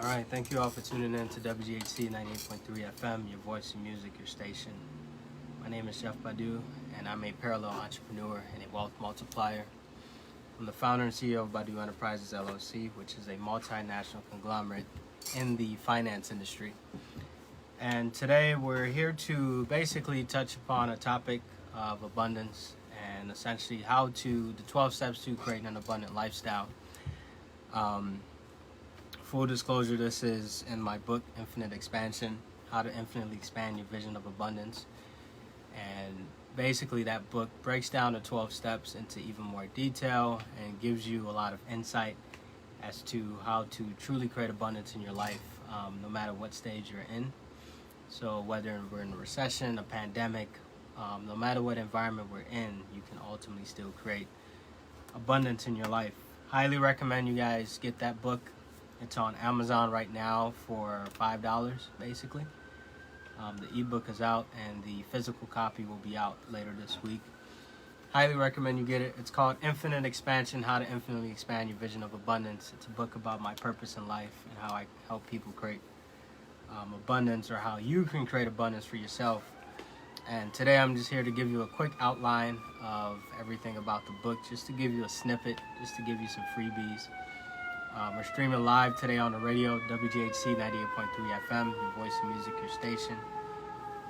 All right, thank you all for tuning in to WGHC 98.3 FM, your voice and music, your station. My name is Jeff Badu, and I'm a parallel entrepreneur and a wealth multiplier. I'm the founder and CEO of Badu Enterprises LLC, which is a multinational conglomerate in the finance industry. And today we're here to basically touch upon a topic of abundance and essentially the 12 steps to creating an abundant lifestyle. Full disclosure, this is in my book, Infinite Expansion, How to Infinitely Expand Your Vision of Abundance. And basically that book breaks down the 12 steps into even more detail and gives you a lot of insight as to how to truly create abundance in your life, no matter what stage you're in. So whether we're in a recession, a pandemic, no matter what environment we're in, you can ultimately still create abundance in your life. Highly recommend you guys get that book. It's on Amazon right now for $5, basically. The ebook is out, and the physical copy will be out later this week. Highly recommend you get it. It's called Infinite Expansion, How to Infinitely Expand Your Vision of Abundance. It's a book about my purpose in life and how I help people create abundance, or how you can create abundance for yourself. And today I'm just here to give you a quick outline of everything about the book, just to give you a snippet, just to give you some freebies. We're streaming live today on the radio, WGHC 98.3 FM, your voice and music, your station.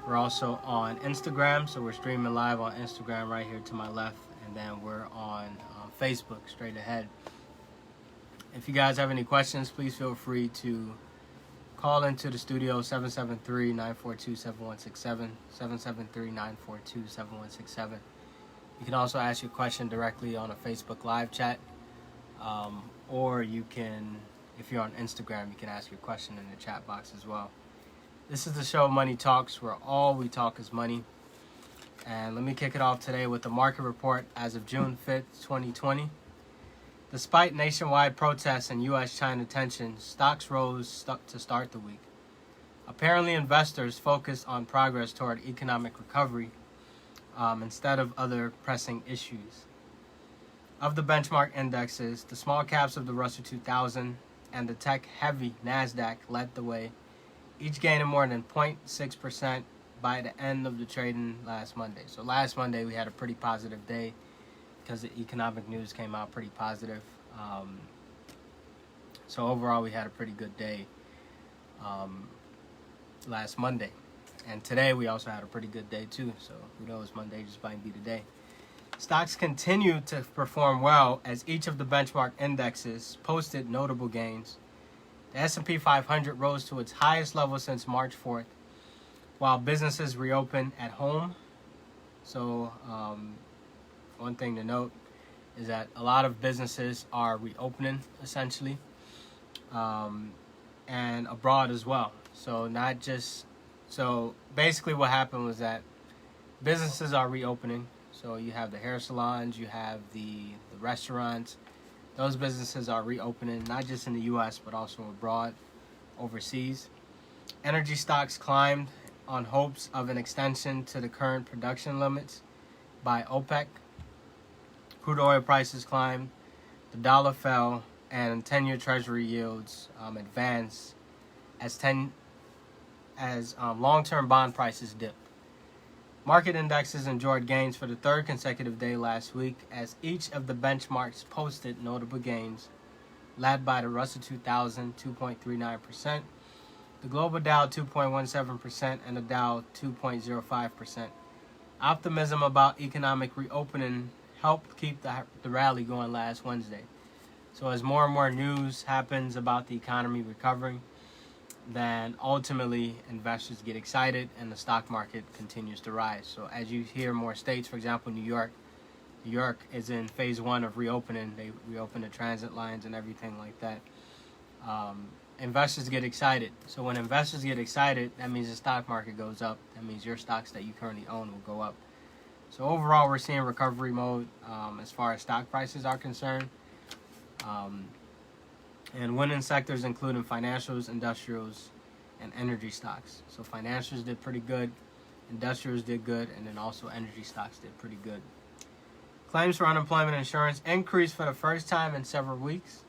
We're also on Instagram, so we're streaming live on Instagram right here to my left, and then we're on Facebook straight ahead. If you guys have any questions, please feel free to call into the studio, 773-942-7167, 773-942-7167. You can also ask your question directly on a Facebook live chat. Or you can, if you're on Instagram, you can ask your question in the chat box as well. This is the show Money Talks, where all we talk is money. And let me kick it off today with the market report as of June 5th, 2020. Despite nationwide protests and U.S.-China tensions, stocks rose to start the week. Apparently, investors focused on progress toward economic recovery instead of other pressing issues. Of the benchmark indexes, the small caps of the Russell 2000 and the tech-heavy NASDAQ led the way, each gaining more than 0.6% by the end of the trading last Monday. So last Monday we had a pretty positive day because the economic news came out pretty positive. So overall we had a pretty good day last Monday. And today we also had a pretty good day too. So who knows, Monday just might be the day. Stocks continue to perform well as each of the benchmark indexes posted notable gains. The S&P 500 rose to its highest level since March 4th, while businesses reopen at home. So one thing to note is that a lot of businesses are reopening, essentially, and abroad as well. So basically what happened was that businesses are reopening. So you have the hair salons, you have the restaurants. Those businesses are reopening, not just in the U.S., but also abroad, overseas. Energy stocks climbed on hopes of an extension to the current production limits by OPEC. Crude oil prices climbed, the dollar fell, and 10-year Treasury yields advanced as long-term bond prices dipped. Market indexes enjoyed gains for the third consecutive day last week as each of the benchmarks posted notable gains, led by the Russell 2000 2.39%, the Global Dow 2.17%, and the Dow 2.05%. Optimism about economic reopening helped keep the rally going last Wednesday. So as more and more news happens about the economy recovering, then ultimately investors get excited and the stock market continues to rise. So as you hear more states, for example, New York is in phase 1 of reopening. They reopen the transit lines and everything like that. Investors get excited. So when investors get excited, that means the stock market goes up. That means your stocks that you currently own will go up. So overall, we're seeing recovery mode as far as stock prices are concerned. And winning sectors including financials, industrials, and energy stocks. So financials did pretty good, industrials did good, and then also energy stocks did pretty good. Claims for unemployment insurance increased for the first time in several weeks.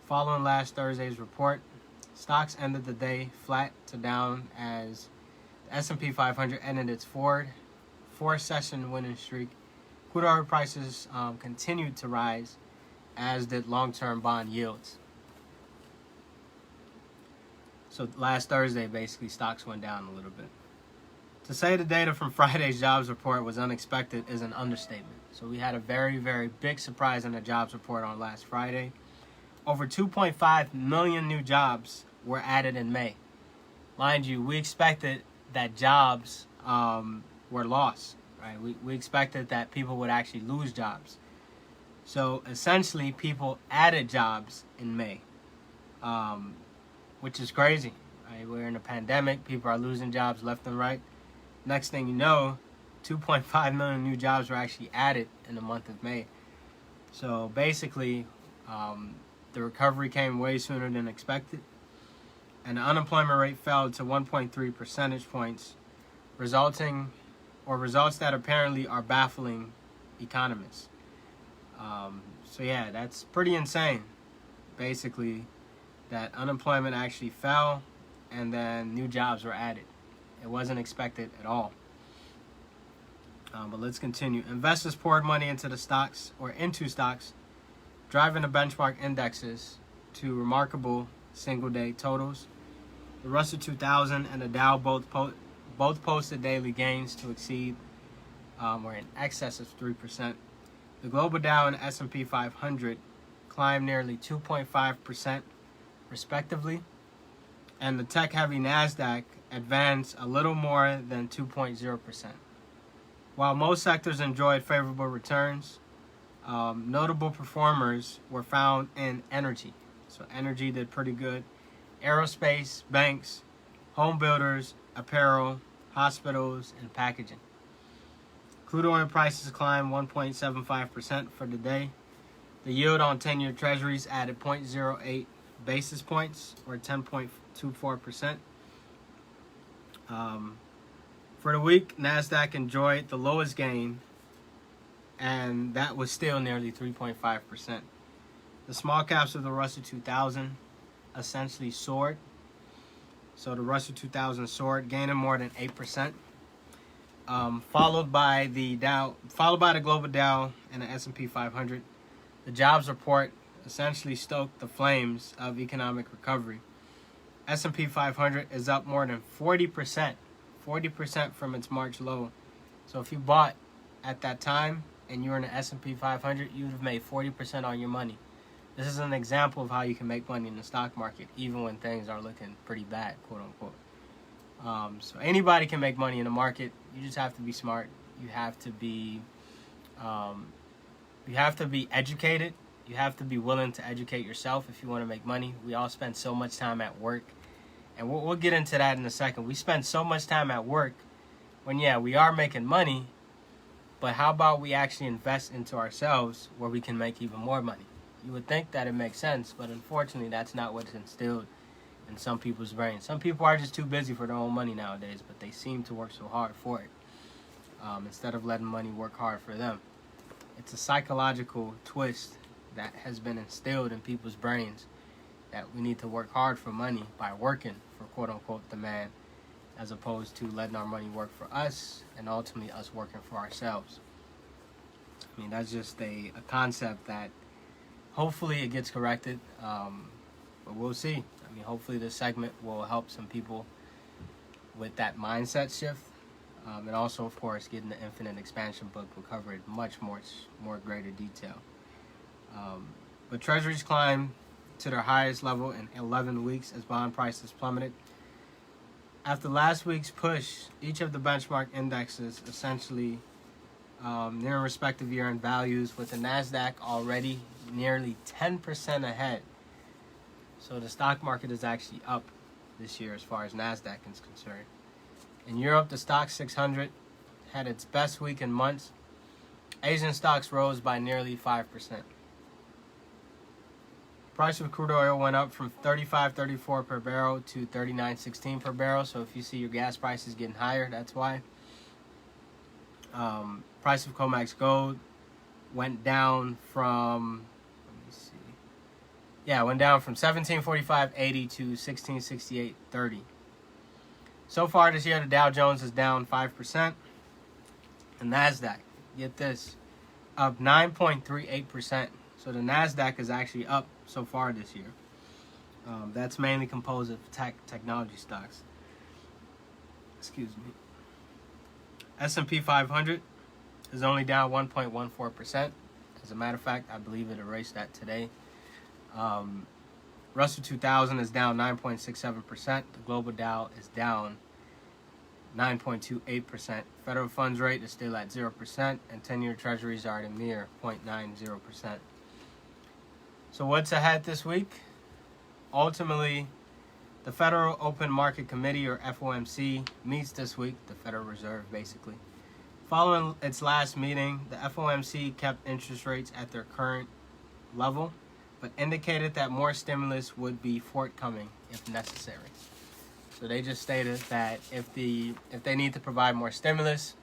Following last Thursday's report, Stocks ended the day flat to down as the S&P 500 ended its four-session winning streak. Crude oil prices continued to rise, as did long-term bond yields. So last Thursday, basically, stocks went down a little bit. To say the data from Friday's jobs report was unexpected is an understatement. So we had a very, very big surprise in the jobs report on last Friday. Over 2.5 million new jobs were added in May. Mind you, we expected that jobs were lost, right? We expected that people would actually lose jobs. So essentially, people added jobs in May, which is crazy, right? We're in a pandemic. People are losing jobs left and right. Next thing you know, 2.5 million new jobs were actually added in the month of May. So basically, the recovery came way sooner than expected, and the unemployment rate fell to 1.3 percentage points, results that apparently are baffling economists. So yeah, that's pretty insane. Basically, that unemployment actually fell, and then new jobs were added. It wasn't expected at all. But let's continue. Investors poured money into stocks, driving the benchmark indexes to remarkable single-day totals. The Russell 2000 and the Dow both posted daily gains to exceed or in excess of 3%. The global Dow and S&P 500 climbed nearly 2.5% respectively, and the tech-heavy NASDAQ advanced a little more than 2.0%. While most sectors enjoyed favorable returns, notable performers were found in energy. So energy did pretty good. Aerospace, banks, home builders, apparel, hospitals, and packaging. Crude oil prices climbed 1.75% for the day. The yield on 10-year treasuries added 0.08 basis points, or 10.24%. For the week, NASDAQ enjoyed the lowest gain, and that was still nearly 3.5%. The small caps of the Russell 2000 essentially soared. So the Russell 2000 soared, gaining more than 8%. Followed by the global Dow and the S&P 500. The jobs report essentially stoked the flames of economic recovery. S&P 500 is up more than 40% from its March low. So if you bought at that time and you were in the S&P 500, you would have made 40% on your money. This is an example of how you can make money in the stock market, even when things are looking pretty bad, quote unquote. So anybody can make money in the market. You just have to be smart. You have to be educated. You have to be willing to educate yourself if you want to make money. We all spend so much time at work, and we'll get into that in a second. We spend so much time at work when, yeah, we are making money, but how about we actually invest into ourselves where we can make even more money? You would think that it makes sense, but unfortunately, that's not what's instilled in some people's brains. Some people are just too busy for their own money nowadays, but they seem to work so hard for it instead of letting money work hard for them. It's a psychological twist that has been instilled in people's brains that we need to work hard for money by working for quote-unquote the man, as opposed to letting our money work for us and ultimately us working for ourselves. I mean, that's just a concept that hopefully it gets corrected, but we'll see. I mean, hopefully this segment will help some people with that mindset shift. And also, of course, getting the Infinite Expansion book will cover it much more greater detail. But treasuries climbed to their highest level in 11 weeks as bond prices plummeted. After last week's push, each of the benchmark indexes essentially near respective year-end values, with the NASDAQ already nearly 10% ahead. So the stock market is actually up this year as far as NASDAQ is concerned. In Europe, the stock 600 had its best week in months. Asian stocks rose by nearly 5%. Price of crude oil went up from $35.34 per barrel to $39.16 per barrel. So if you see your gas prices getting higher, that's why. Price of COMEX gold went down from, Yeah, it went down from 1745.80 to 1668.30. So far this year, the Dow Jones is down 5%. The NASDAQ, get this, up 9.38%. So the NASDAQ is actually up so far this year. That's mainly composed of technology stocks. Excuse me. S&P 500 is only down 1.14%. As a matter of fact, I believe it erased that today. Russell 2000 is down 9.67%. The global Dow is down 9.28%. Federal funds rate is still at 0%, and 10-year treasuries are at a mere 0.90%. So what's ahead this week? Ultimately, the Federal Open Market Committee, or FOMC, meets this week, the Federal Reserve basically. Following its last meeting, the FOMC kept interest rates at their current level, but indicated that more stimulus would be forthcoming if necessary. So they just stated that if they need to provide more stimulus,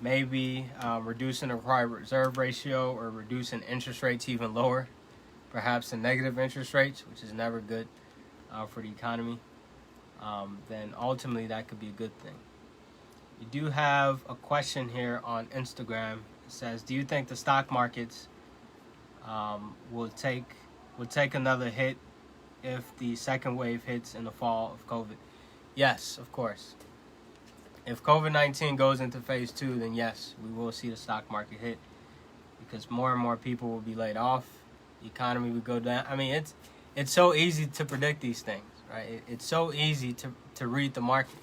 maybe reducing the required reserve ratio or reducing interest rates even lower, perhaps in negative interest rates, which is never good for the economy, then ultimately that could be a good thing. You do have a question here on Instagram. It says, do you think the stock markets will take another hit if the second wave hits in the fall of COVID? Yes, of course. If COVID-19 goes into phase 2, then yes, we will see the stock market hit, because more and more people will be laid off. The economy will go down. I mean, it's so easy to predict these things, right? It's so easy to read the market.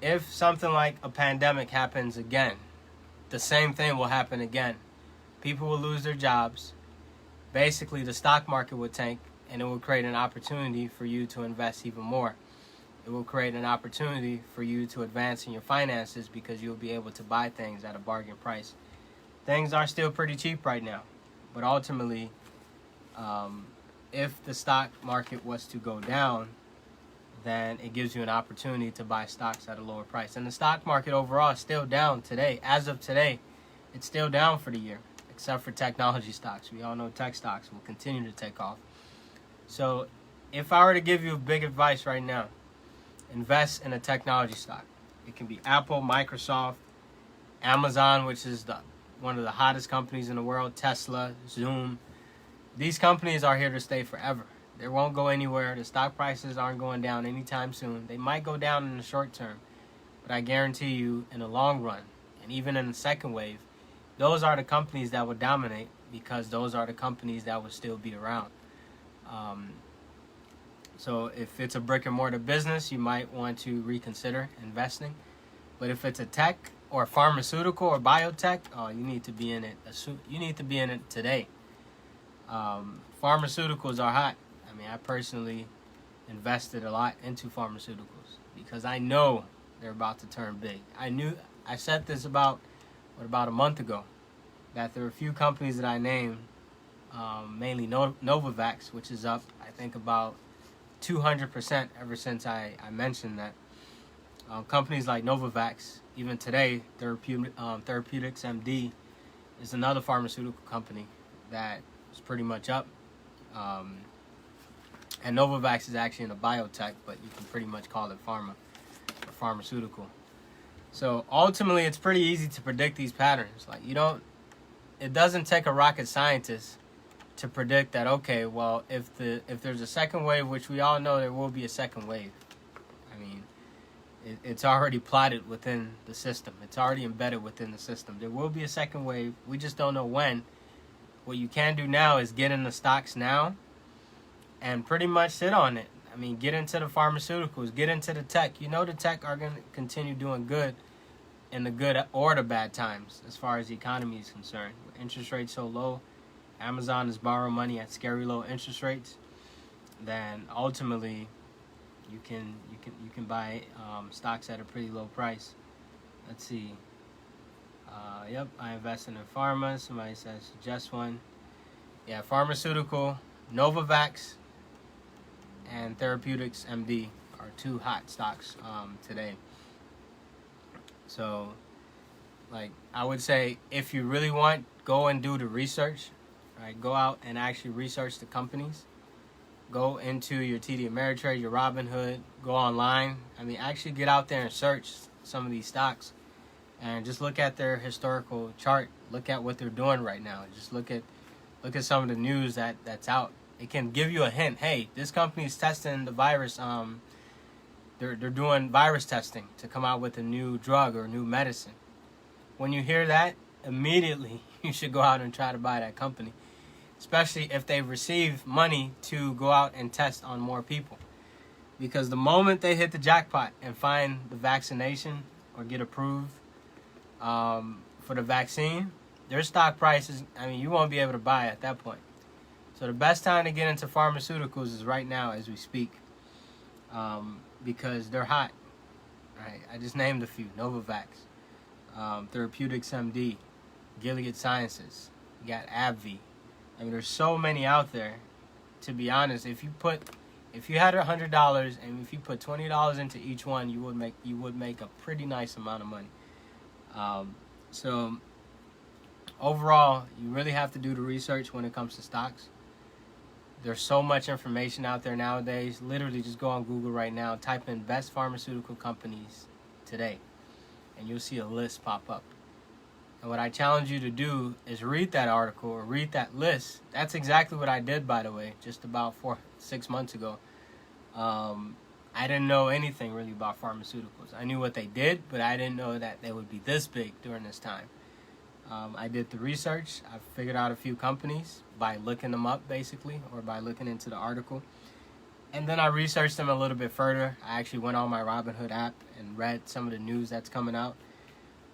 If something like a pandemic happens again, the same thing will happen again. People will lose their jobs. Basically, the stock market will tank, and it will create an opportunity for you to invest even more. It will create an opportunity for you to advance in your finances, because you'll be able to buy things at a bargain price. Things are still pretty cheap right now, but ultimately, if the stock market was to go down, then it gives you an opportunity to buy stocks at a lower price. And the stock market overall is still down today. As of today, it's still down for the year, except for technology stocks. We all know tech stocks will continue to take off. So if I were to give you big advice right now, invest in a technology stock. It can be Apple, Microsoft, Amazon, which is one of the hottest companies in the world, Tesla, Zoom. These companies are here to stay forever. They won't go anywhere. The stock prices aren't going down anytime soon. They might go down in the short term, but I guarantee you in the long run, and even in the second wave, those are the companies that will dominate, because those are the companies that will still be around. So if it's a brick and mortar business, you might want to reconsider investing. But if it's a tech or pharmaceutical or biotech, you need to be in it. You need to be in it today. Pharmaceuticals are hot. I mean, I personally invested a lot into pharmaceuticals because I know they're about to turn big. I said this about a month ago, that there are a few companies that I named, mainly Novavax, which is up, I think, about 200% ever since I mentioned that. Companies like Novavax, even today, Therapeutics MD is another pharmaceutical company that is pretty much up. And Novavax is actually in a biotech, but you can pretty much call it pharma or pharmaceutical. So ultimately, it's pretty easy to predict these patterns. It doesn't take a rocket scientist to predict that, okay, well, if there's a second wave, which we all know there will be a second wave. I mean, it's already plotted within the system. It's already embedded within the system. There will be a second wave. We just don't know when. What you can do now is get in the stocks now and pretty much sit on it. I mean, get into the pharmaceuticals, get into the tech. You know the tech are going to continue doing good in the good or the bad times as far as the economy is concerned. With interest rates so low, Amazon is borrowing money at scary low interest rates. Then ultimately, you can buy stocks at a pretty low price. Let's see. Yep, I invested in pharma. Somebody says suggest one. Yeah, pharmaceutical, Novavax, and Therapeutics MD are two hot stocks today. So, I would say, if you really want, go and do the research. right? Go out and actually research the companies. Go into your TD Ameritrade, your Robinhood, go online. I mean, actually get out there and search some of these stocks and just look at their historical chart. Look at what they're doing right now. Just look at some of the news that's out. It can give you a hint. Hey, this company's testing the virus. They're doing virus testing to come out with a new drug or new medicine. When you hear that, immediately you should go out and try to buy that company, especially if they've received money to go out and test on more people. Because the moment they hit the jackpot and find the vaccination or get approved for the vaccine, their stock prices, I mean, you won't be able to buy at that point. So the best time to get into pharmaceuticals is right now as we speak, because they're hot. Right? I just named a few: Novavax, Therapeutics MD, Gilead Sciences. You got AbbVie. I mean, there's so many out there. To be honest, if you had $100 and if you put $20 into each one, you would make a pretty nice amount of money. So overall, you really have to do the research when it comes to stocks. There's so much information out there nowadays. Literally, just go on Google right now, type in best pharmaceutical companies today, and you'll see a list pop up. And what I challenge you to do is read that article or read that list. That's exactly what I did, by the way, just about 6 months ago. I didn't know anything really about pharmaceuticals. I knew what they did, but I didn't know that they would be this big during this time. I did the research. I figured out a few companies by looking them up, basically, or by looking into the article. And then I researched them a little bit further. I actually went on my Robinhood app and read some of the news that's coming out.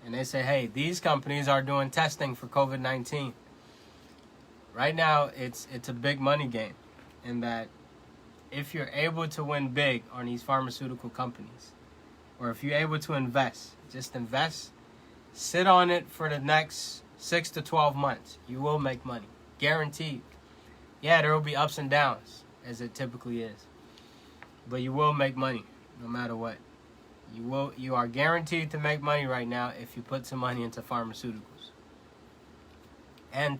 And they say, hey, these companies are doing testing for COVID-19. Right now, it's a big money game in that if you're able to win big on these pharmaceutical companies, or if you're able to invest, just invest, sit on it for the next 6 to 12 months. You will make money. Guaranteed. Yeah, there will be ups and downs, as it typically is. But you will make money, no matter what. You are guaranteed to make money right now if you put some money into pharmaceuticals. And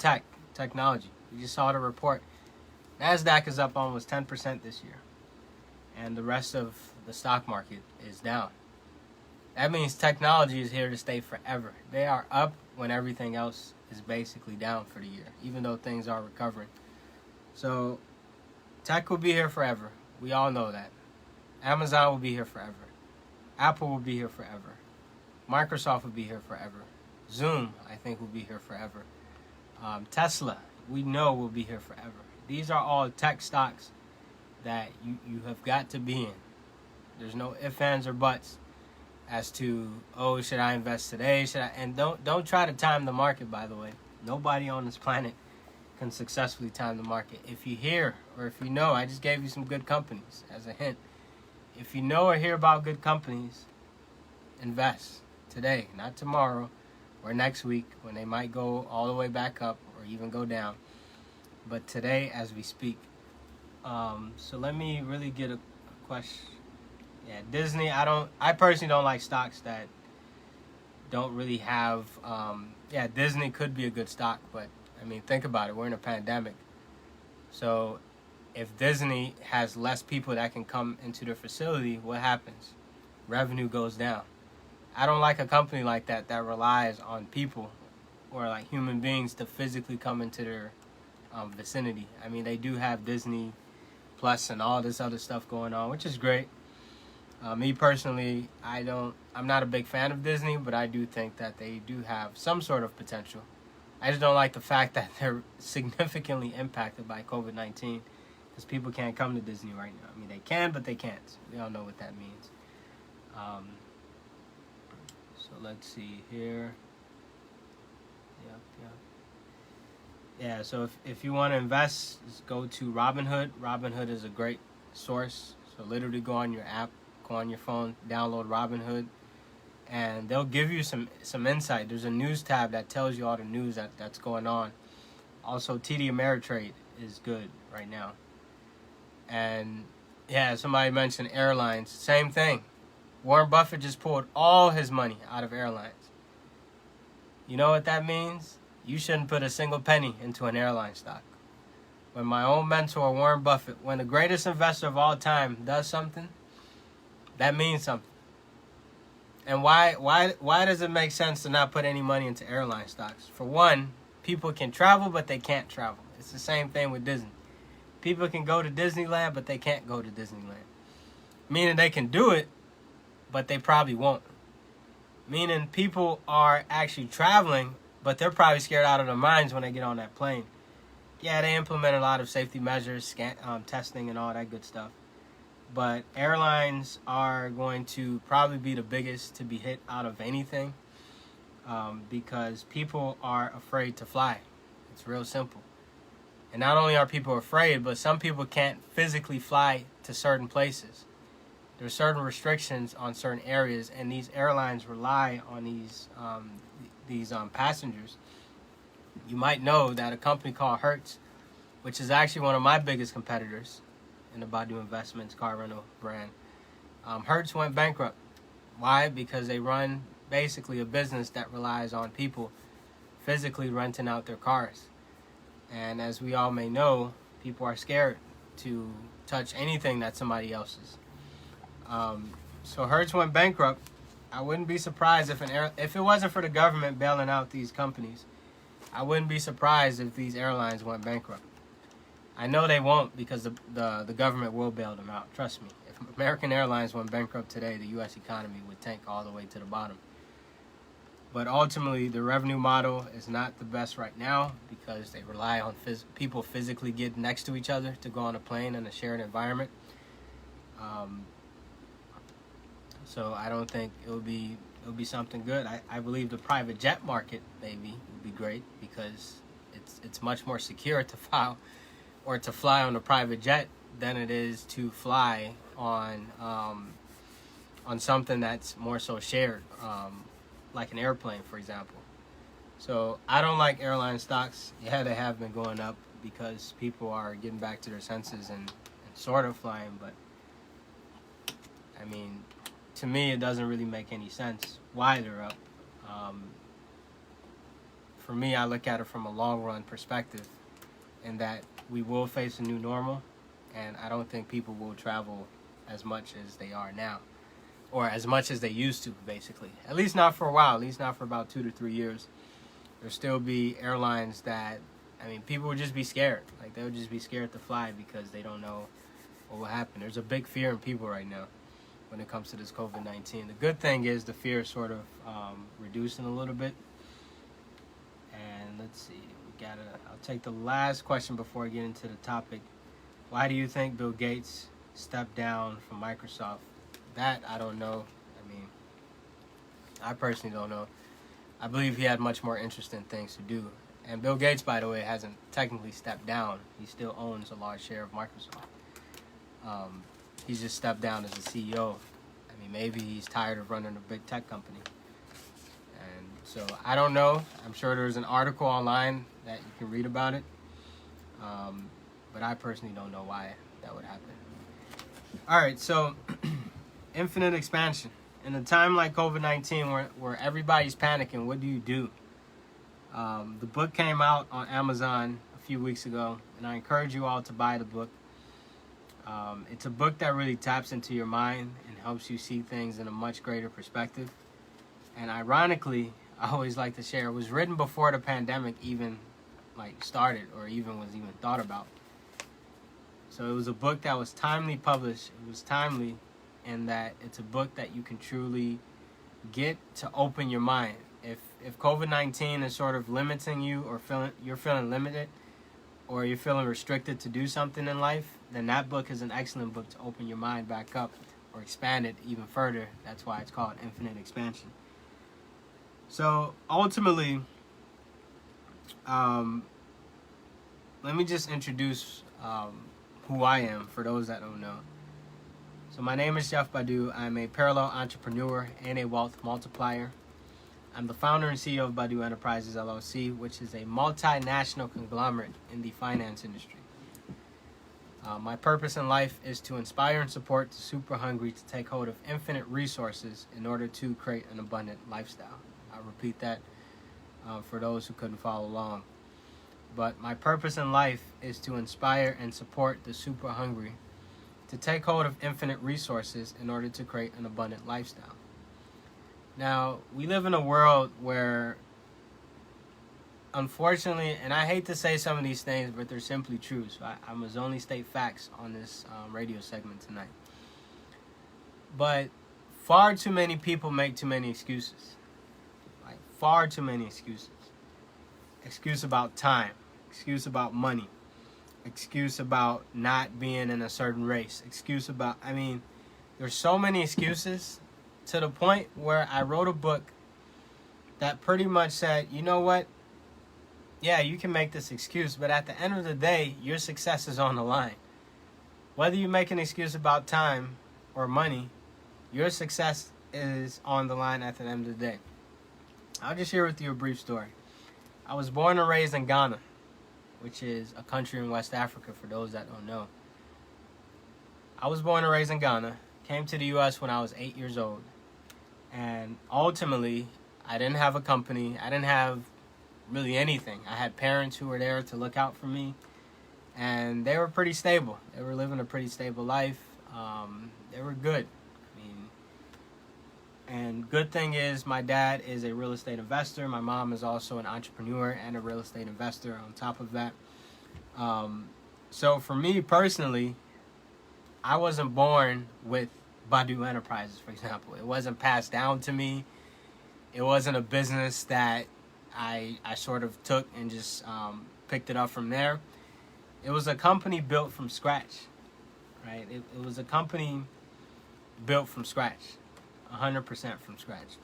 technology. You just saw the report. NASDAQ is up almost 10% this year. And the rest of the stock market is down. That means technology is here to stay forever. They are up when everything else is basically down for the year, even though things are recovering. So tech will be here forever. We all know that. Amazon will be here forever. Apple will be here forever. Microsoft will be here forever. Zoom, I think, will be here forever. Tesla, we know, will be here forever. These are all tech stocks that you have got to be in. There's no ifs, ands, or buts as to, oh, should I invest today? And don't try to time the market, by the way. Nobody on this planet can successfully time the market. If you hear or if you know, I just gave you some good companies as a hint. If you know or hear about good companies, invest today, not tomorrow or next week when they might go all the way back up or even go down. But today as we speak. So let me really get a question. Yeah, Disney, I personally don't like stocks that don't really have, Disney could be a good stock, but I mean, think about it. We're in a pandemic. So if Disney has less people that can come into their facility, what happens? Revenue goes down. I don't like a company like that relies on people or like human beings to physically come into their vicinity. I mean, they do have Disney Plus and all this other stuff going on, which is great. Me personally, I'm not a big fan of Disney, but I do think that they do have some sort of potential. I just don't like the fact that they're significantly impacted by COVID-19 because people can't come to Disney right now. I mean, they can, but they can't. We all know what that means. So let's see here. Yep. Yeah, so if you want to invest, just go to Robinhood. Robinhood is a great source. So literally go on your app, go on your phone, download Robinhood, and they'll give you some insight. There's a news tab that tells you all the news that's going on. Also, TD Ameritrade is good right now. And yeah, somebody mentioned airlines. Same thing. Warren Buffett just pulled all his money out of airlines. You know what that means? you shouldn't put a single penny into an airline stock. When my own mentor, Warren Buffett, when the greatest investor of all time does something, that means something. And why does it make sense to not put any money into airline stocks? For one, people can travel, but they can't travel. It's the same thing with Disney. People can go to Disneyland, but they can't go to Disneyland. Meaning they can do it, but they probably won't. Meaning people are actually traveling, but they're probably scared out of their minds when they get on that plane. Yeah, they implement a lot of safety measures, testing and all that good stuff. But airlines are going to probably be the biggest to be hit out of anything, because people are afraid to fly. It's real simple. And not only are people afraid, but some people can't physically fly to certain places. There are certain restrictions on certain areas, and these airlines rely on these passengers. You might know that a company called Hertz, which is actually one of my biggest competitors in the Badu Investments car rental brand, Hertz went bankrupt. Why? Because they run basically a business that relies on people physically renting out their cars. And as we all may know, people are scared to touch anything that's somebody else's. So Hertz went bankrupt. I wouldn't be surprised if it wasn't for the government bailing out these companies. I wouldn't be surprised if these airlines went bankrupt. I know they won't, because the government will bail them out. Trust me. If American Airlines went bankrupt today, the U.S. economy would tank all the way to the bottom. But ultimately, the revenue model is not the best right now, because they rely on people physically getting next to each other to go on a plane in a shared environment. So I don't think it'll be something good. I believe the private jet market maybe would be great, because it's much more secure to fly on a private jet than it is to fly on something that's more so shared, like an airplane, for example. So I don't like airline stocks. Yeah, they have been going up because people are getting back to their senses and sort of flying, but I mean, to me, it doesn't really make any sense why they're up. For me, I look at it from a long-run perspective, in that we will face a new normal, and I don't think people will travel as much as they are now, or as much as they used to, basically. At least not for a while, at least not for about 2 to 3 years. There'll still be airlines that, I mean, people would just be scared. Like, they would just be scared to fly because they don't know what will happen. There's a big fear in people right now when it comes to this COVID-19. The good thing is the fear is sort of reducing a little bit. And let's see, I'll take the last question before I get into the topic. Why do you think Bill Gates stepped down from Microsoft? That, I don't know. I mean, I personally don't know. I believe he had much more interesting things to do. And Bill Gates, by the way, hasn't technically stepped down. He still owns a large share of Microsoft. He's just stepped down as a CEO. I mean, maybe he's tired of running a big tech company. And so, I don't know. I'm sure there's an article online that you can read about it. But I personally don't know why that would happen. All right, so infinite expansion. In a time like COVID-19 where everybody's panicking, what do you do? The book came out on Amazon a few weeks ago, and I encourage you all to buy the book. It's a book that really taps into your mind and helps you see things in a much greater perspective. And ironically, I always like to share, it was written before the pandemic even started or even was even thought about. So it was a book that was timely published. It was timely in that it's a book that you can truly get to open your mind. If COVID-19 is sort of limiting you, or you're feeling limited, or you're feeling restricted to do something in life, then that book is an excellent book to open your mind back up or expand it even further. That's why it's called Infinite Expansion. So ultimately, let me just introduce who I am for those that don't know. So my name is Jeff Badu. I'm a parallel entrepreneur and a wealth multiplier. I'm the founder and CEO of Badu Enterprises, LLC, which is a multinational conglomerate in the finance industry. My purpose in life is to inspire and support the super hungry to take hold of infinite resources in order to create an abundant lifestyle. I'll repeat that. for those who couldn't follow along. But my purpose in life is to inspire and support the super hungry to take hold of infinite resources in order to create an abundant lifestyle. Now, we live in a world where, unfortunately, and I hate to say some of these things, but they're simply true, so I must only state facts on this radio segment tonight. But far too many people make too many excuses. Like, far too many excuses. Excuse about time. Excuse about money. Excuse about not being in a certain race. Excuse about, there's so many excuses to the point where I wrote a book that pretty much said, you know what? Yeah, you can make this excuse, but at the end of the day, your success is on the line. Whether you make an excuse about time or money, your success is on the line at the end of the day. I'll just share with you a brief story. I was born and raised in Ghana, which is a country in West Africa for those that don't know. I was born and raised in Ghana, came to the U.S. when I was 8 years old, and ultimately, I didn't have a company. I didn't have really anything. I had parents who were there to look out for me, and they were pretty stable. They were living a pretty stable life. They were good. And good thing is my dad is a real estate investor. My mom is also an entrepreneur and a real estate investor on top of that. So for me personally, I wasn't born with Badu Enterprises, for example. It wasn't passed down to me. It wasn't a business that I sort of took and just picked it up from there. It was a company built from scratch, right? It was a company built from scratch. 100% from scratch.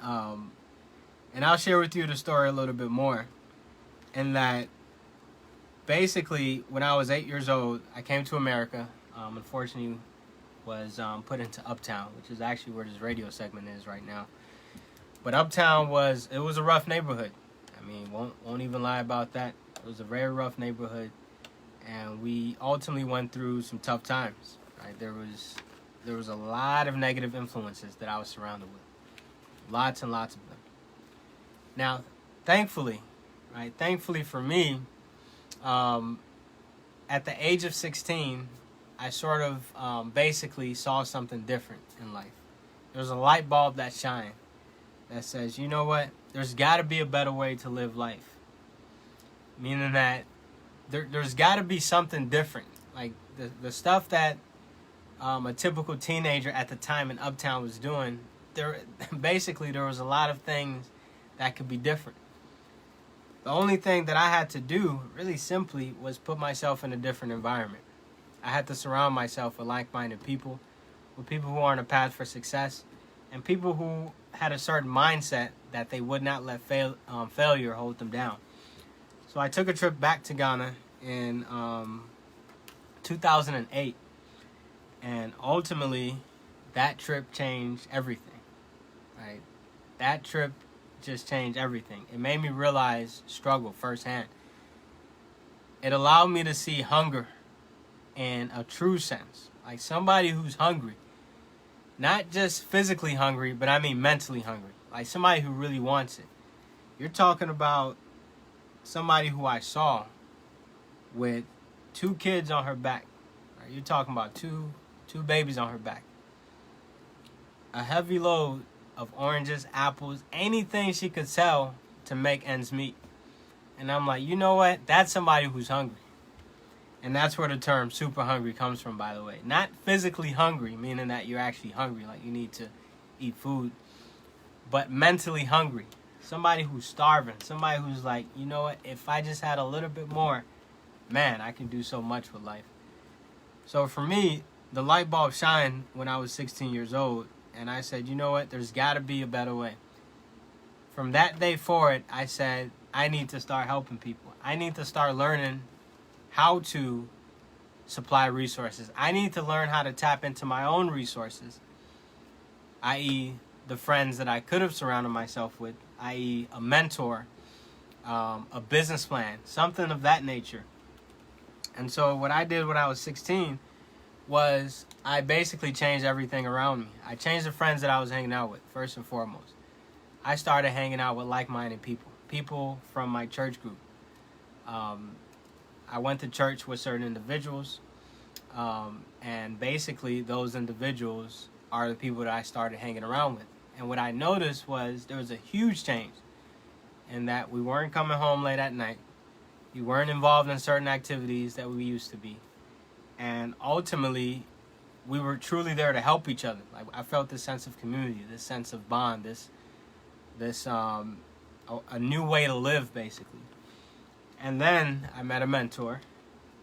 And I'll share with you the story a little bit more. In that, basically, when I was 8 years old, I came to America. Unfortunately, was put into Uptown, which is actually where this radio segment is right now. But Uptown was a rough neighborhood. Won't even lie about that. It was a very rough neighborhood, and we ultimately went through some tough times. Right, there was a lot of negative influences that I was surrounded with. Lots and lots of them. Now, thankfully for me, at the age of 16, I sort of basically saw something different in life. There was a light bulb that shined that says, you know what? There's got to be a better way to live life. Meaning that there's got to be something different. Like the stuff that a typical teenager at the time in Uptown was doing, there was a lot of things that could be different. The only thing that I had to do, really simply, was put myself in a different environment. I had to surround myself with like-minded people, with people who are on a path for success, and people who had a certain mindset that they would not let failure hold them down. So I took a trip back to Ghana in 2008. And ultimately, that trip changed everything, right? That trip just changed everything. It made me realize struggle firsthand. It allowed me to see hunger in a true sense. Like somebody who's hungry. Not just physically hungry, but I mean mentally hungry. Like somebody who really wants it. You're talking about somebody who I saw with 2 kids on her back. Right? You're talking about two babies on her back. A heavy load of oranges, apples, anything she could sell to make ends meet. And I'm like, you know what? That's somebody who's hungry. And that's where the term super hungry comes from, by the way. Not physically hungry, meaning that you're actually hungry, like you need to eat food, but mentally hungry. Somebody who's starving. Somebody who's like, you know what? If I just had a little bit more, man, I can do so much with life. So for me, the light bulb shined when I was 16 years old, and I said, you know what, there's got to be a better way. From that day forward, I said, I need to start helping people. I need to start learning how to supply resources. I need to learn how to tap into my own resources, i.e. the friends that I could have surrounded myself with, i.e. a mentor, a business plan, something of that nature. And so what I did when I was 16 was I basically changed everything around me. I changed the friends that I was hanging out with, first and foremost. I started hanging out with like-minded people from my church group. I went to church with certain individuals, and basically those individuals are the people that I started hanging around with. And what I noticed was there was a huge change in that we weren't coming home late at night. We weren't involved in certain activities that we used to be. And ultimately, we were truly there to help each other. Like, I felt this sense of community, this sense of bond, a new way to live, basically. And then I met a mentor,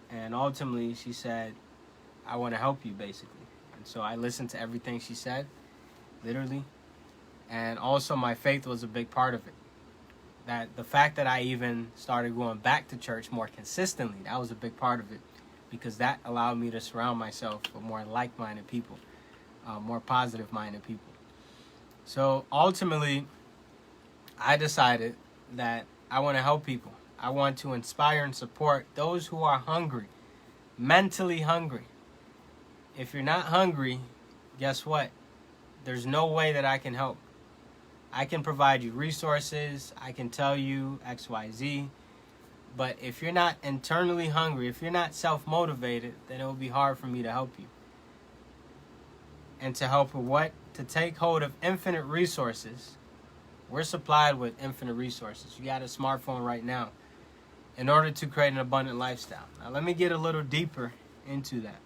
and ultimately she said, I want to help you, basically. And so I listened to everything she said, literally. And also my faith was a big part of it. That the fact that I even started going back to church more consistently, that was a big part of it, because that allowed me to surround myself with more like-minded people, more positive-minded people. So ultimately, I decided that I want to help people. I want to inspire and support those who are hungry, mentally hungry. If you're not hungry, guess what? There's no way that I can help. I can provide you resources. I can tell you X, Y, Z. But if you're not internally hungry, if you're not self-motivated, then it will be hard for me to help you. And to help with what? To take hold of infinite resources. We're supplied with infinite resources. You got a smartphone right now in order to create an abundant lifestyle. Now, let me get a little deeper into that.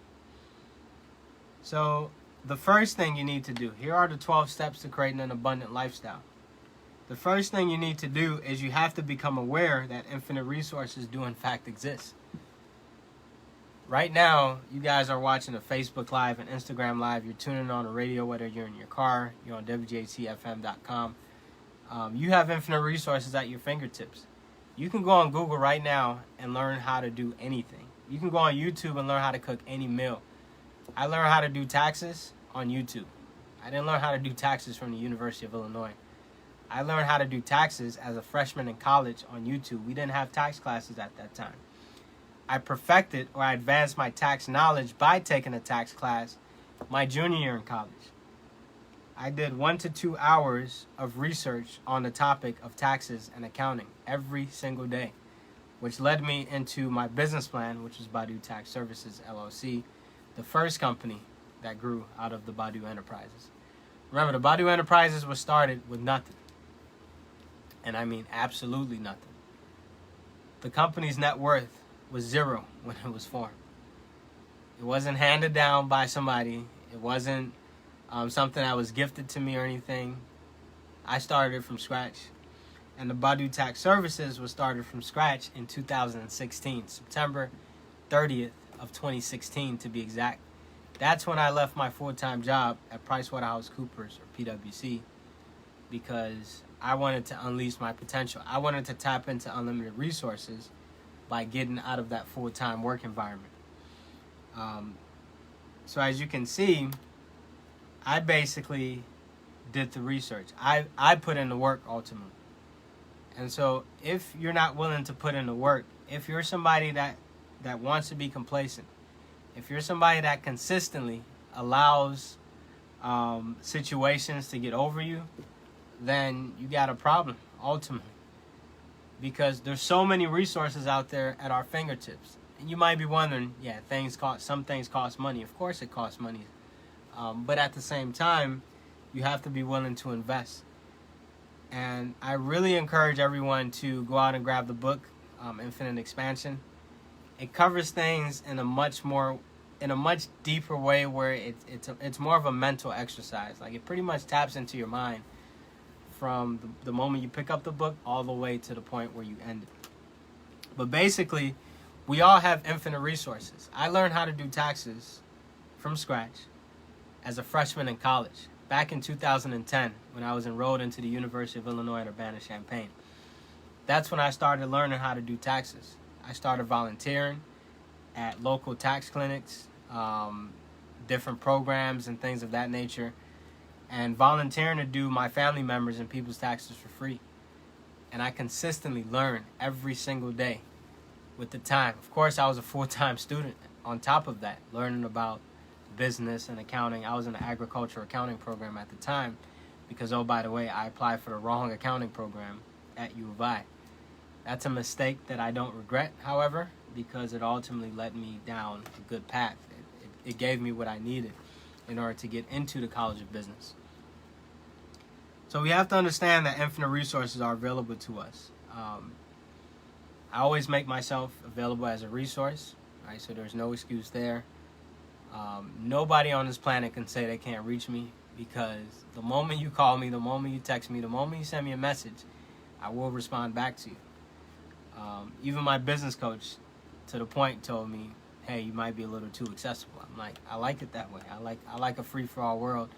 So, the first thing you need to do, here are the 12 steps to creating an abundant lifestyle. The first thing you need to do is you have to become aware that infinite resources do in fact exist. Right now, you guys are watching a Facebook Live and Instagram Live. You're tuning on the radio, whether you're in your car, you're on WJTFM.com. You have infinite resources at your fingertips. You can go on Google right now and learn how to do anything. You can go on YouTube and learn how to cook any meal. I learned how to do taxes on YouTube. I didn't learn how to do taxes from the University of Illinois. I learned how to do taxes as a freshman in college on YouTube. We didn't have tax classes at that time. I perfected or I advanced my tax knowledge by taking a tax class my junior year in college. I did 1 to 2 hours of research on the topic of taxes and accounting every single day, which led me into my business plan, which was Badu Tax Services, LLC, the first company that grew out of the Badu Enterprises. Remember, the Badu Enterprises was started with nothing. And I mean absolutely nothing. The company's net worth was zero when it was formed. It wasn't handed down by somebody. It wasn't something that was gifted to me or anything. I started it from scratch. And the Badu Tax Services was started from scratch in 2016, September 30th of 2016 to be exact. That's when I left my full-time job at PricewaterhouseCoopers, or PwC, because I wanted to unleash my potential. I wanted to tap into unlimited resources by getting out of that full-time work environment. So as you can see, I basically did the research. I put in the work ultimately. And so if you're not willing to put in the work, if you're somebody that wants to be complacent, if you're somebody that consistently allows situations to get over you, then you got a problem, ultimately. Because there's so many resources out there at our fingertips. And you might be wondering, some things cost money. Of course it costs money. But at the same time, you have to be willing to invest. And I really encourage everyone to go out and grab the book, Infinite Expansion. It covers things in a much deeper way, where it's more of a mental exercise. Like, it pretty much taps into your mind from the moment you pick up the book all the way to the point where you end it. But basically, we all have infinite resources. I learned how to do taxes from scratch as a freshman in college back in 2010 when I was enrolled into the University of Illinois at Urbana-Champaign. That's when I started learning how to do taxes. I started volunteering at local tax clinics, different programs and things of that nature, and volunteering to do my family members and people's taxes for free. And I consistently learned every single day with the time. Of course, I was a full-time student on top of that, learning about business and accounting. I was in the agriculture accounting program at the time, because, oh, by the way, I applied for the wrong accounting program at U of I. That's a mistake that I don't regret, however, because it ultimately led me down a good path. It gave me what I needed in order to get into the College of Business. So we have to understand that infinite resources are available to us. I always make myself available as a resource, right? So there's no excuse there. Nobody on this planet can say they can't reach me, because the moment you call me, the moment you text me, the moment you send me a message, I will respond back to you. Even my business coach, to the point, told me, hey, you might be a little too accessible. I'm like, I like it that way. I like a free-for-all world,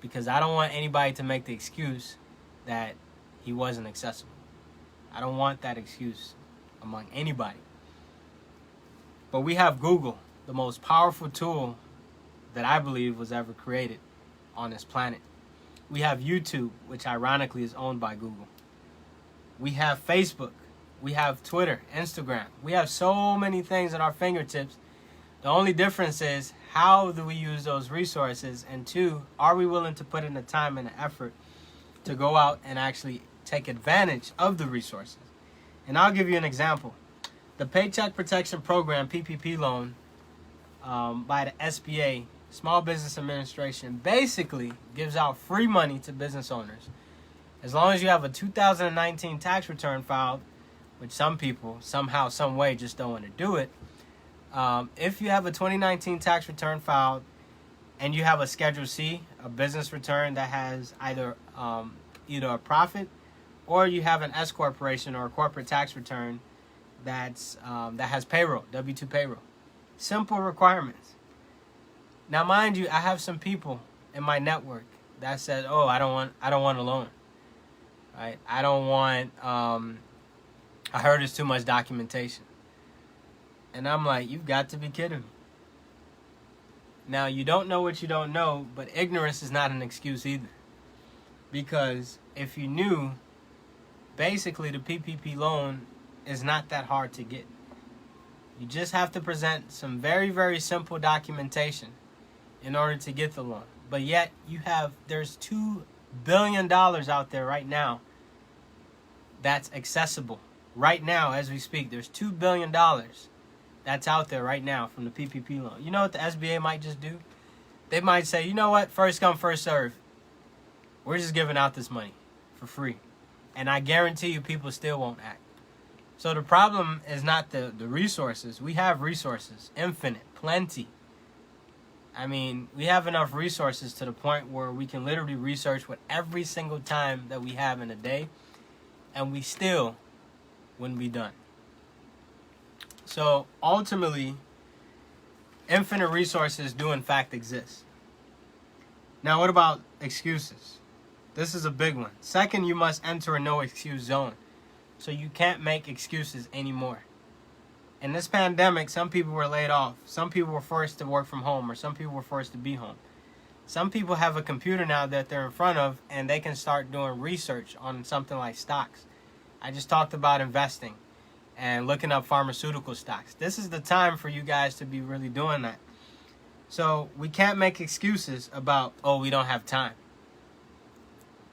because I don't want anybody to make the excuse that he wasn't accessible. I don't want that excuse among anybody. But we have Google, the most powerful tool that I believe was ever created on this planet. We have YouTube, which ironically is owned by Google. We have Facebook. We have Twitter, Instagram. We have so many things at our fingertips. The only difference is, how do we use those resources? And two, are we willing to put in the time and the effort to go out and actually take advantage of the resources? And I'll give you an example. The Paycheck Protection Program, PPP loan, by the SBA, Small Business Administration, basically gives out free money to business owners. As long as you have a 2019 tax return filed, which some people, somehow, some way, just don't want to do it. If you have a 2019 tax return filed and you have a Schedule C, a business return that has either a profit, or you have an S corporation or a corporate tax return that has payroll, W-2 payroll. Simple requirements. Now, mind you, I have some people in my network that said, "Oh, I don't want a loan. Right? I don't want. I heard it's too much documentation." And I'm like, you've got to be kidding me. Now, you don't know what you don't know, but ignorance is not an excuse either. Because if you knew, basically the PPP loan is not that hard to get. You just have to present some very, very simple documentation in order to get the loan. But yet, there's $2 billion out there right now that's accessible. Right now, as we speak, there's $2 billion that's out there right now from the PPP loan. You know what the SBA might just do? They might say, you know what, first come, first serve. We're just giving out this money for free. And I guarantee you people still won't act. So the problem is not the resources. We have resources, infinite, plenty. I mean, we have enough resources to the point where we can literally research with every single time that we have in a day, and we still wouldn't be done. So ultimately, infinite resources do in fact exist. Now, what about excuses? This is a big one. Second, you must enter a no excuse zone. So you can't make excuses anymore. In this pandemic, some people were laid off. Some people were forced to work from home, or some people were forced to be home. Some people have a computer now that they're in front of, and they can start doing research on something like stocks. I just talked about investing and looking up pharmaceutical stocks. This is the time for you guys to be really doing that. So we can't make excuses about, oh, we don't have time.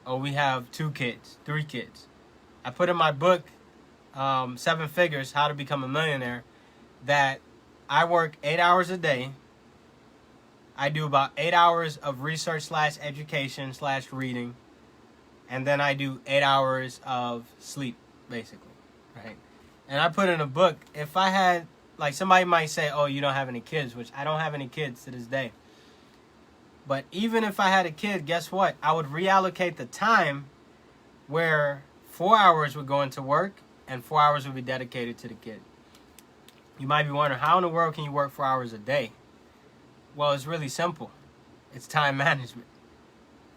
Oh, we have 2 kids, 3 kids. I put in my book, 7 Figures, How to Become a Millionaire, that I work 8 hours a day. I do about 8 hours of research / education / reading. And then I do 8 hours of sleep, basically, right? And I put in a book, if I had, like, somebody might say, oh, you don't have any kids, which I don't have any kids to this day. But even if I had a kid, guess what? I would reallocate the time where 4 hours would go into work and 4 hours would be dedicated to the kid. You might be wondering, how in the world can you work 4 hours a day? Well, it's really simple. It's time management.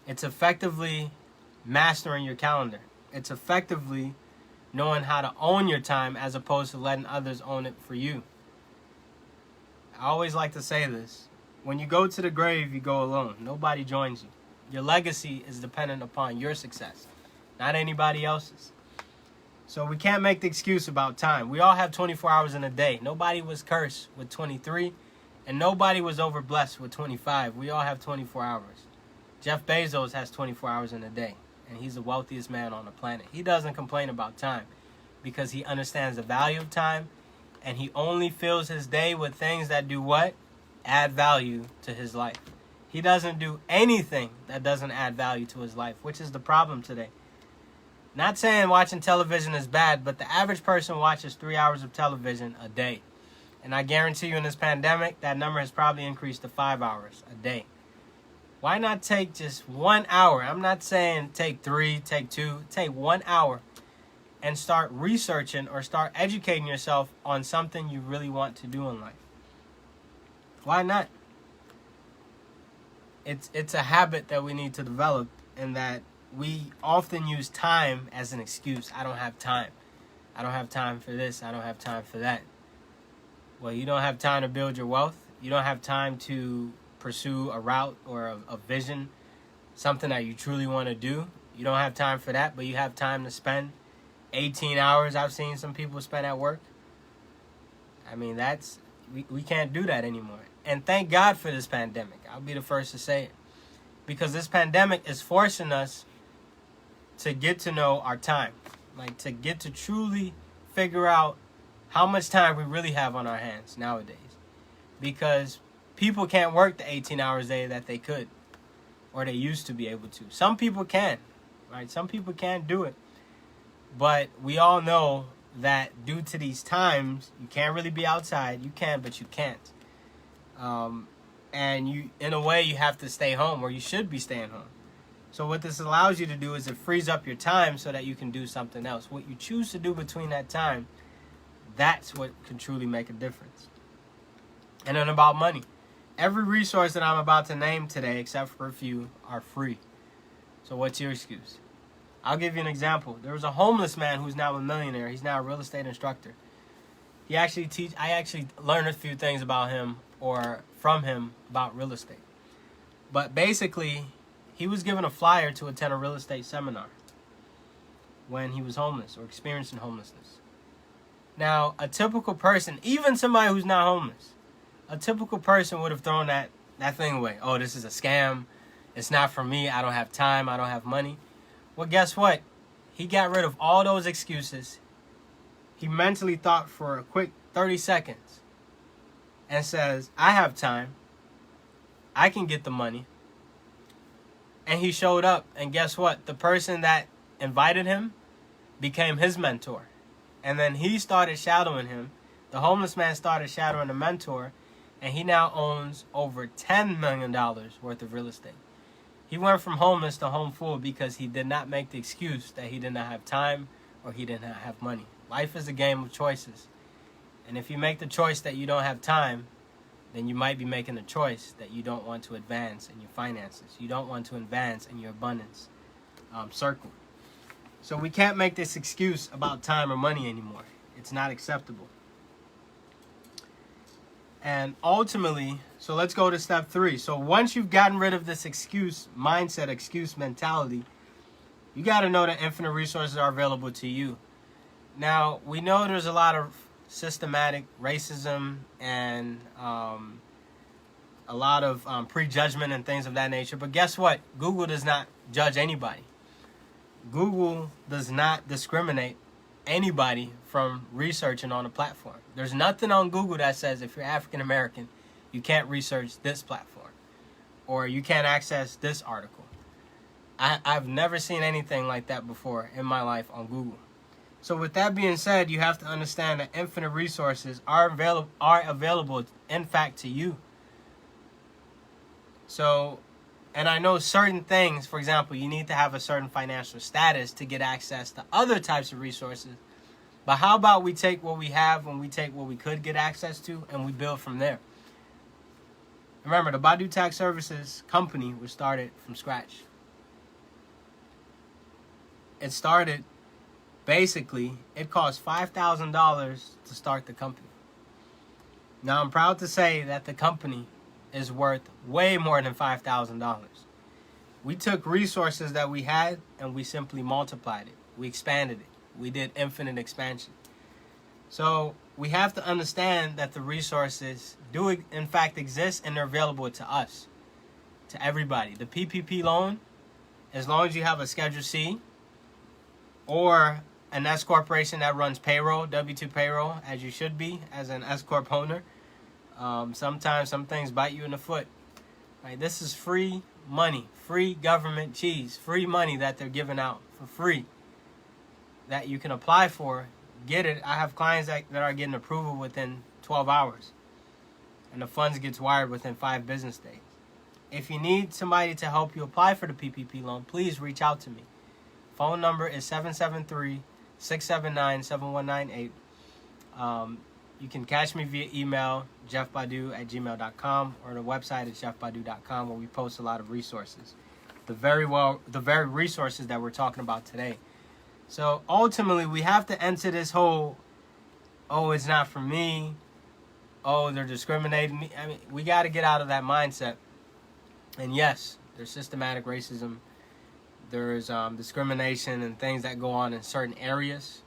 It's effectively mastering your calendar. It's effectively knowing how to own your time as opposed to letting others own it for you. I always like to say this. When you go to the grave, you go alone. Nobody joins you. Your legacy is dependent upon your success, not anybody else's. So we can't make the excuse about time. We all have 24 hours in a day. Nobody was cursed with 23, and nobody was overblessed with 25. We all have 24 hours. Jeff Bezos has 24 hours in a day, and he's the wealthiest man on the planet. He doesn't complain about time because he understands the value of time, and he only fills his day with things that do what? Add value to his life. He doesn't do anything that doesn't add value to his life, which is the problem today. Not saying watching television is bad, but the average person watches 3 hours of television a day. And I guarantee you in this pandemic, that number has probably increased to 5 hours a day. Why not take just 1 hour? I'm not saying take 3, take 2, take 1 hour and start researching or start educating yourself on something you really want to do in life. Why not? It's a habit that we need to develop, and that we often use time as an excuse. I don't have time. I don't have time for this. I don't have time for that. Well, you don't have time to build your wealth. You don't have time to pursue a route or a vision, something that you truly want to do. You don't have time for that, but you have time to spend 18 hours I've seen some people spend at work. I mean, we can't do that anymore. And thank God for this pandemic. I'll be the first to say it. Because this pandemic is forcing us to get to know our time. Like, to get to truly figure out how much time we really have on our hands nowadays. Because people can't work the 18 hours a day that they could, or they used to be able to. Some people can, right? Some people can't do it. But we all know that due to these times, you can't really be outside. You can, but you can't. And you, in a way, you have to stay home, or you should be staying home. So what this allows you to do is it frees up your time so that you can do something else. What you choose to do between that time, that's what can truly make a difference. And then about money. Every resource that I'm about to name today, except for a few, are free. So what's your excuse? I'll give you an example. There was a homeless man who's now a millionaire. He's now a real estate instructor. I actually learned a few things about him, or from him, about real estate. But basically, he was given a flyer to attend a real estate seminar when he was homeless or experiencing homelessness. Now, a typical person, even somebody who's not homeless, a typical person would have thrown that thing away. Oh, this is a scam. It's not for me. I don't have time. I don't have money. Well, guess what? He got rid of all those excuses. He mentally thought for a quick 30 seconds and says, I have time. I can get the money. And he showed up. And guess what? The person that invited him became his mentor. And then he started shadowing him. The homeless man started shadowing the mentor. And he now owns over $10 million worth of real estate. He went from homeless to home full because he did not make the excuse that he did not have time or he did not have money. Life is a game of choices. And if you make the choice that you don't have time, then you might be making the choice that you don't want to advance in your finances. You don't want to advance in your abundance circle. So we can't make this excuse about time or money anymore. It's not acceptable. And ultimately, so let's go to step 3. So once you've gotten rid of this excuse mindset, excuse mentality, you got to know that infinite resources are available to you. Now, we know there's a lot of systematic racism and a lot of prejudgment and things of that nature. But guess what? Google does not judge anybody. Google does not discriminate anybody from researching on a platform. There's nothing on Google that says if you're African American, you can't research this platform or you can't access this article. I've never seen anything like that before in my life on Google. So with that being said, you have to understand that infinite resources are available, in fact, to you. So, and I know certain things, for example, you need to have a certain financial status to get access to other types of resources. But how about we take what we have and we take what we could get access to and we build from there? Remember, the Badu Tax Services company was started from scratch. It started, basically, it cost $5,000 to start the company. Now, I'm proud to say that the company is worth way more than $5,000. We took resources that we had and we simply multiplied it. We expanded it. We did infinite expansion. So we have to understand that the resources do in fact exist and they're available to us to everybody. The PPP loan, as long as you have a Schedule C or an S corporation that runs payroll, W-2 payroll, as you should be as an S corp owner. Sometimes some things bite you in the foot. Right? This is free money, free government cheese, free money that they're giving out for free that you can apply for. Get it. I have clients that are getting approval within 12 hours, and the funds gets wired within 5 business days. If you need somebody to help you apply for the PPP loan, please reach out to me. Phone number is 773-679-7198. You can catch me via email, jeffbadu@gmail.com, or the website is jeffbadu.com, where we post a lot of resources. The very resources that we're talking about today. So ultimately, we have to enter this whole, oh, it's not for me, oh, they're discriminating me. I mean, we got to get out of that mindset. And yes, there's systematic racism. There's discrimination and things that go on in certain areas.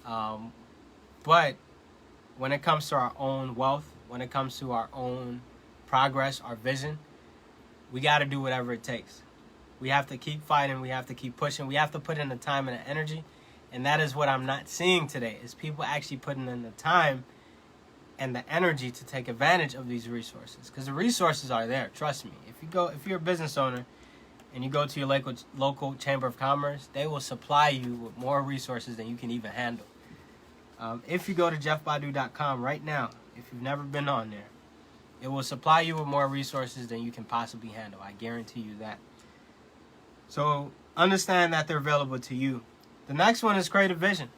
But when it comes to our own wealth, when it comes to our own progress, our vision, we got to do whatever it takes. We have to keep fighting. We have to keep pushing. We have to put in the time and the energy. And that is what I'm not seeing today, is people actually putting in the time and the energy to take advantage of these resources. Because the resources are there. Trust me. If you're a business owner and you go to your local chamber of commerce, they will supply you with more resources than you can even handle. If you go to jeffbadu.com right now, if you've never been on there, it will supply you with more resources than you can possibly handle. I guarantee you that. So understand that they're available to you. The next one is create a vision.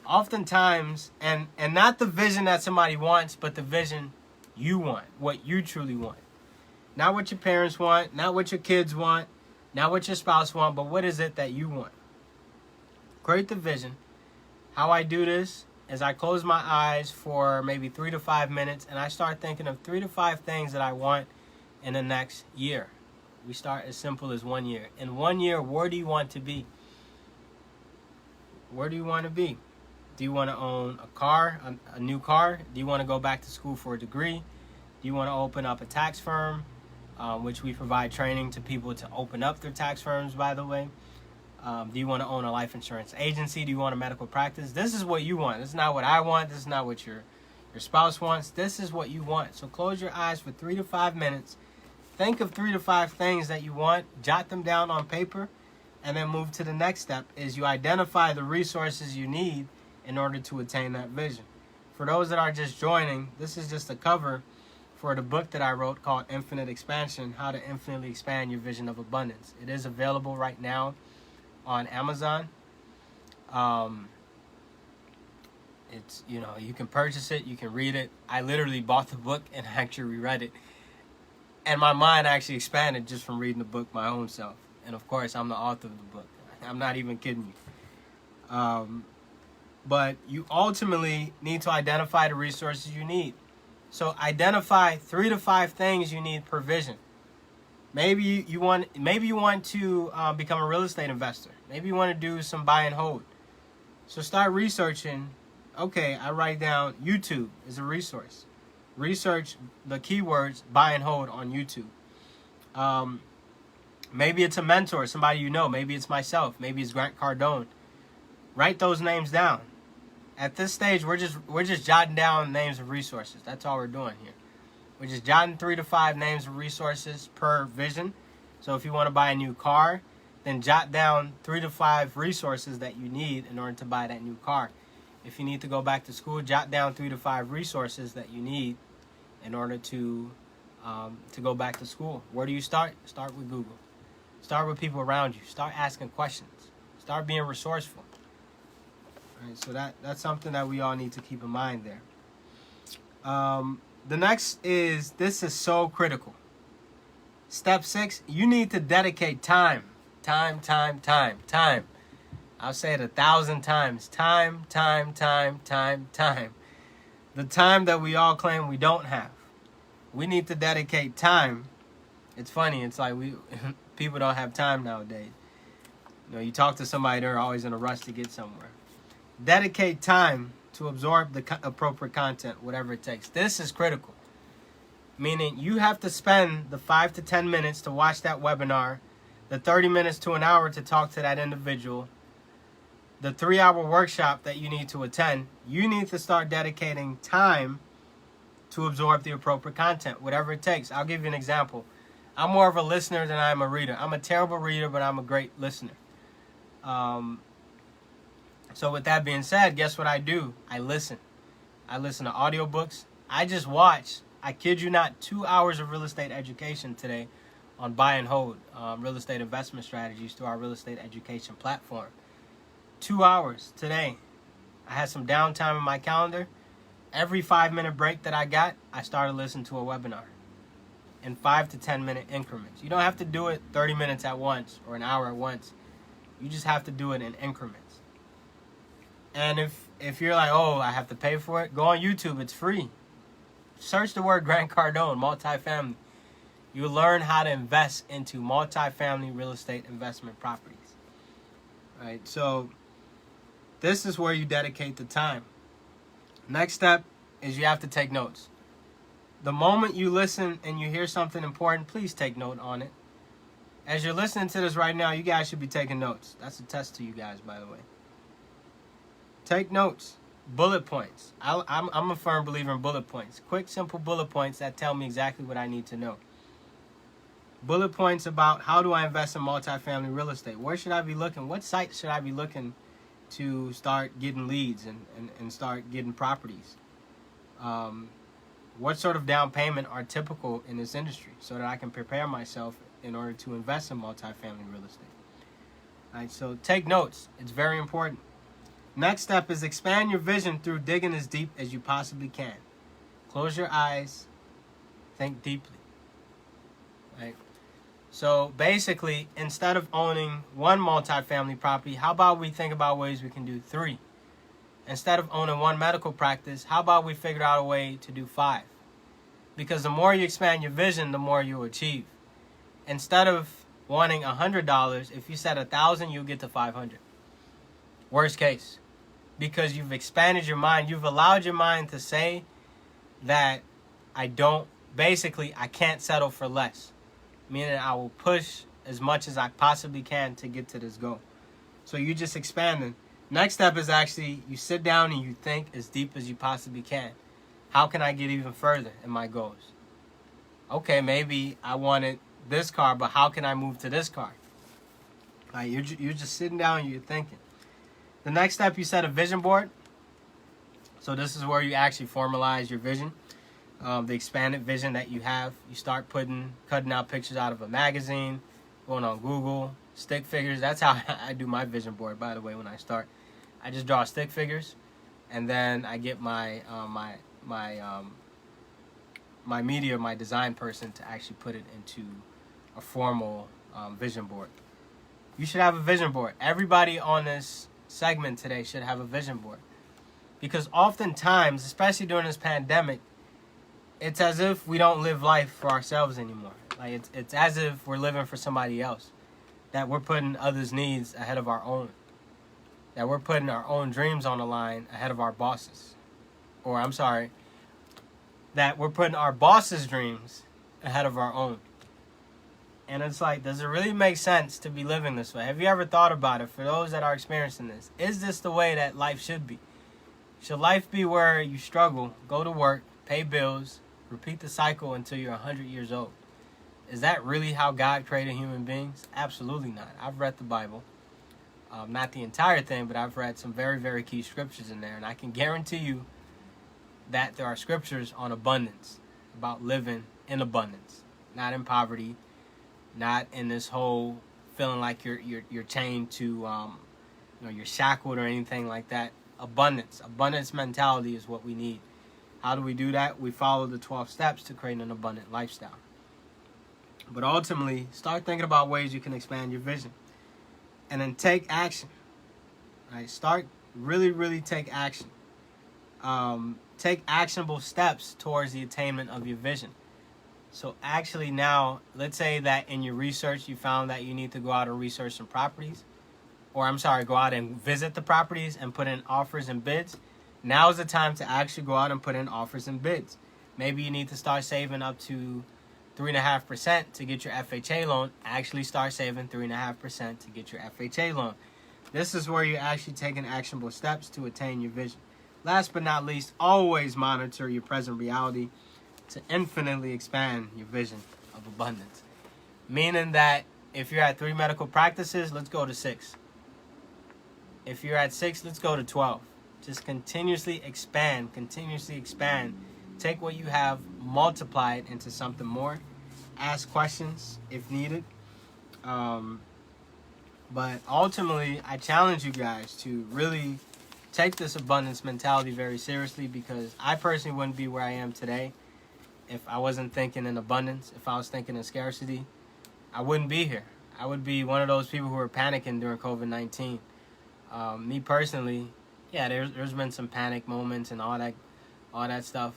Oftentimes, and not the vision that somebody wants, but the vision you want, what you truly want. Not what your parents want, not what your kids want, not what your spouse want, but what is it that you want? Create the vision. How I do this is I close my eyes for maybe 3 to 5 minutes, and I start thinking of 3 to 5 things that I want in the next year. We start as simple as 1 year. In 1 year, where do you want to be? Where do you want to be? Do you want to own a car, a new car? Do you want to go back to school for a degree? Do you want to open up a tax firm, which we provide training to people to open up their tax firms, by the way? Do you want to own a life insurance agency? Do you want a medical practice? This is what you want. This is not what I want. This is not what your spouse wants. This is what you want. So close your eyes for 3 to 5 minutes. Think of 3 to 5 things that you want. Jot them down on paper. And then move to the next step, is you identify the resources you need in order to attain that vision. For those that are just joining, this is just a cover for the book that I wrote called Infinite Expansion, How to Infinitely Expand Your Vision of Abundance. It is available right now on Amazon. It's, you can purchase it, you can read it. I literally bought the book and actually reread it. And my mind actually expanded just from reading the book my own self. And of course, I'm the author of the book. I'm not even kidding you. But you ultimately need to identify the resources you need. So identify 3 to 5 things you need per vision. Maybe you want to become a real estate investor. Maybe you want to do some buy and hold. So start researching. Okay, I write down YouTube is a resource. Research the keywords buy and hold on YouTube. Maybe it's a mentor, somebody you know. Maybe it's myself. Maybe it's Grant Cardone. Write those names down. At this stage, we're just jotting down names of resources. That's all we're doing here. We're just jotting 3 to 5 names of resources per vision. So if you want to buy a new car, then jot down 3 to 5 resources that you need in order to buy that new car. If you need to go back to school, jot down 3 to 5 resources that you need in order to go back to school. Where do you start? Start with Google. Start with people around you. Start asking questions. Start being resourceful. All right, so that's something that we all need to keep in mind there. The next is, this is so critical. Step 6, you need to dedicate time. Time. I'll say it 1,000 times. Time. The time that we all claim we don't have. We need to dedicate time. It's funny. It's like people don't have time nowadays. You talk to somebody, they're always in a rush to get somewhere. Dedicate time to absorb the appropriate content, whatever it takes. This is critical. Meaning you have to spend the 5 to 10 minutes to watch that webinar, the 30 minutes to an hour to talk to that individual, the 3-hour workshop that you need to attend. You need to start dedicating time to absorb the appropriate content, whatever it takes. I'll give you an example. I'm more of a listener than I am a reader. I'm a terrible reader, but I'm a great listener. So with that being said, guess what I do? I listen. I listen to audiobooks. I just watch, I kid you not, 2 hours of real estate education today on Buy and Hold, real estate investment strategies through our real estate education platform. 2 hours today. I had some downtime in my calendar. Every 5-minute break that I got, I started listening to a webinar in 5 to 10 minute increments. You don't have to do it 30 minutes at once or an hour at once. You just have to do it in increments. And if you're like, oh, I have to pay for it, go on YouTube. It's free. Search the word Grant Cardone, multifamily. You'll learn how to invest into multifamily real estate investment properties. Right? So this is where you dedicate the time. Next step is you have to take notes. The moment you listen and you hear something important, please take note on it. As you're listening to this right now, you guys should be taking notes. That's a test to you guys, by the way. Take notes. Bullet points. I'm a firm believer in bullet points. Quick, simple bullet points that tell me exactly what I need to know. Bullet points about how do I invest in multifamily real estate? Where should I be looking? What sites should I be looking to start getting leads and start getting properties? What sort of down payment are typical in this industry so that I can prepare myself in order to invest in multifamily real estate? All right, so take notes. It's very important. Next step is expand your vision through digging as deep as you possibly can. Close your eyes. Think deeply. Right? So basically, instead of owning one multifamily property, how about we think about ways we can do 3? Instead of owning one medical practice, how about we figure out a way to do 5? Because the more you expand your vision, the more you'll achieve. Instead of wanting $100, if you set 1,000, you'll get to 500. Worst case. Because you've expanded your mind. You've allowed your mind to say that I can't settle for less. Meaning I will push as much as I possibly can to get to this goal. So you're just expanding. Next step is actually you sit down and you think as deep as you possibly can. How can I get even further in my goals? Okay, maybe I wanted this car, but how can I move to this car? Like you're just sitting down and you're thinking. The next step, you set a vision board. So this is where you actually formalize your vision, the expanded vision that you have. You start cutting out pictures out of a magazine, going on Google, stick figures. That's how I do my vision board, by the way, when I start. I just draw stick figures, and then I get my media, my design person to actually put it into a formal vision board. You should have a vision board. Everybody on this segment today should have a vision board, because oftentimes, especially during this pandemic, it's as if we don't live life for ourselves anymore. Like it's as if we're living for somebody else, that we're putting others' needs ahead of our own, that we're putting our own dreams on the line ahead of our bosses, or that we're putting our boss's dreams ahead of our own. And it's like, does it really make sense to be living this way? Have you ever thought about it? For those that are experiencing this, is this the way that life should be? Should life be where you struggle, go to work, pay bills, repeat the cycle until you're 100 years old? Is that really how God created human beings? Absolutely not. I've read the Bible. Not the entire thing, but I've read some very, very key scriptures in there. And I can guarantee you that there are scriptures on abundance, about living in abundance, not in poverty, not in this whole feeling like you're chained to, you're shackled or anything like that. Abundance mentality is what we need. How do we do that? We follow the 12 steps to create an abundant lifestyle. But ultimately, start thinking about ways you can expand your vision, and then take action. Right? Start really take action. Take actionable steps towards the attainment of your vision. So actually now, let's say that in your research you found that you need to go out and research some properties. Go out and visit the properties and put in offers and bids. Now is the time to actually go out and put in offers and bids. Maybe you need to start saving up to 3.5% to get your FHA loan. Actually start saving 3.5% to get your FHA loan. This is where you're actually taking actionable steps to attain your vision. Last but not least, always monitor your present reality to infinitely expand your vision of abundance. Meaning that if you're at 3 medical practices, let's go to 6. If you're at 6, let's go to 12. Just continuously expand. Take what you have, multiply it into something more. Ask questions if needed. But ultimately, I challenge you guys to really take this abundance mentality very seriously, because I personally wouldn't be where I am today if I wasn't thinking in abundance. If I was thinking in scarcity, I wouldn't be here. I would be one of those people who were panicking during COVID-19. Me personally, yeah, there's been some panic moments and all that stuff,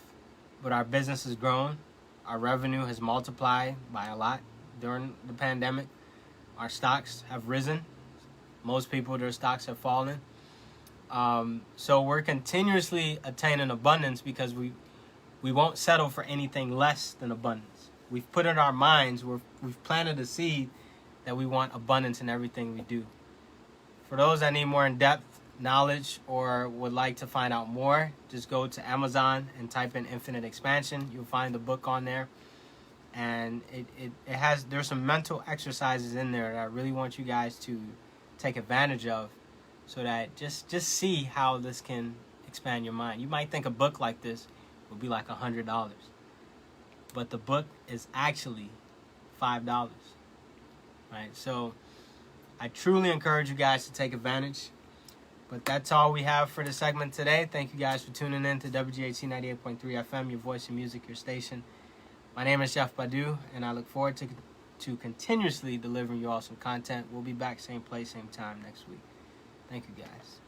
but our business has grown. Our revenue has multiplied by a lot during the pandemic. Our stocks have risen. Most people, their stocks have fallen. So we're continuously attaining abundance because we won't settle for anything less than abundance. We've put in our minds, we've planted a seed that we want abundance in everything we do. For those that need more in-depth knowledge or would like to find out more, just go to Amazon and type in Infinite Expansion. You'll find the book on there. And there's some mental exercises in there that I really want you guys to take advantage of, so that just see how this can expand your mind. You might think a book like this will be like $100, but the book is actually $5, right? So I truly encourage you guys to take advantage. But that's all we have for the segment today. Thank you guys for tuning in to WGHC 98.3 FM, your voice and music, your station. My name is Jeff Badu, and I look forward to continuously delivering you awesome content. We'll be back same place, same time next week. Thank you, guys.